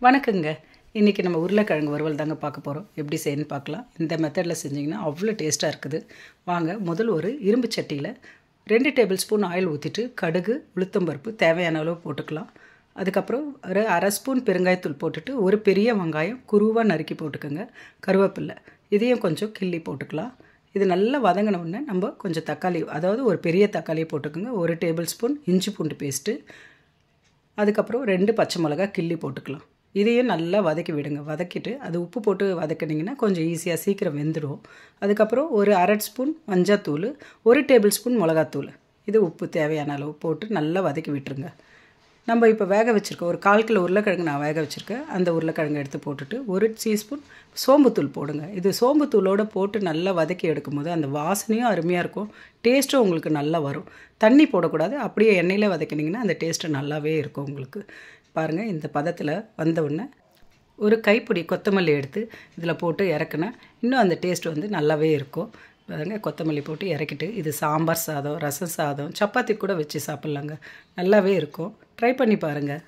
வணக்கங்க. இன்றைக்கி நம்ம உருளைக்கிழங்கு வறுவல் தாங்க பார்க்க போகிறோம். எப்படி செய்யணும்னு பார்க்கலாம். இந்த மெத்தடில் செஞ்சிங்கன்னா அவ்வளோ டேஸ்ட்டாக இருக்குது. வாங்க, முதல் ஒரு இரும்பு சட்டியில் 2 டேபிள் ஸ்பூன் ஆயில் ஊற்றிட்டு கடுகு, உளுத்தம்பருப்பு தேவையான அளவு போட்டுக்கலாம். அதுக்கப்புறம் ஒரு அரை ஸ்பூன் பெருங்காயத்தூள் போட்டுட்டு ஒரு பெரிய வெங்காயம் குருவாக நறுக்கி போட்டுக்கோங்க. கருவேப்பில்லை இதையும் கொஞ்சம் கிள்ளி போட்டுக்கலாம். இது நல்லா வதங்கின உடனே நம்ம கொஞ்சம் தக்காளி, அதாவது ஒரு பெரிய தக்காளியை போட்டுக்கோங்க. 1 டேபிள் ஸ்பூன் இஞ்சி பூண்டு பேஸ்ட்டு, அதுக்கப்புறம் 2 பச்சை மிளகா கிள்ளி போட்டுக்கலாம். இதையும் நல்லா வதக்கி விடுங்க. வதக்கிட்டு அது உப்பு போட்டு வதக்கினீங்கன்னா கொஞ்சம் ஈஸியாக சீக்கிரம் வெந்துடும். அதுக்கப்புறம் ஒரு அரை ஸ்பூன் மஞ்சத்தூள், 1 டேபிள் ஸ்பூன் மிளகாத்தூள், இது உப்பு தேவையான அளவு போட்டு நல்லா வதக்கி விட்டுருங்க. நம்ம இப்போ வேக வச்சுருக்கோம், ஒரு 1/4 கிலோ உருளைக்கிழங்கு நான் வேக வச்சுருக்கேன். அந்த உருளைக்கிழங்கு எடுத்து போட்டுட்டு 1 டீஸ்பூன் சோம்புத்தூள் போடுங்க. இது சோம்புத்தூளோடு போட்டு நல்லா வதக்கி எடுக்கும்போது அந்த வாசனையும் அருமையாக இருக்கும், டேஸ்ட்டும் உங்களுக்கு நல்லா வரும். தண்ணி போடக்கூடாது, அப்படியே எண்ணெயில் வதக்கினீங்கன்னா அந்த டேஸ்ட்டு நல்லாவே இருக்கும் உங்களுக்கு. பாருங்கள், இந்த பதத்தில் வந்தவுடனே ஒரு கைப்பிடி கொத்தமல்லி எடுத்து இதில் போட்டு இறக்குனா இன்னும் அந்த டேஸ்ட் வந்து நல்லாவே இருக்கும். பாருங்கள், கொத்தமல்லி போட்டு இறக்கிட்டு இது சாம்பார் சாதம், ரசம் சாதம், சப்பாத்தி கூட வச்சு சாப்பிட்லாங்க. நல்லாவே இருக்கும். ட்ரை பண்ணி பாருங்கள்.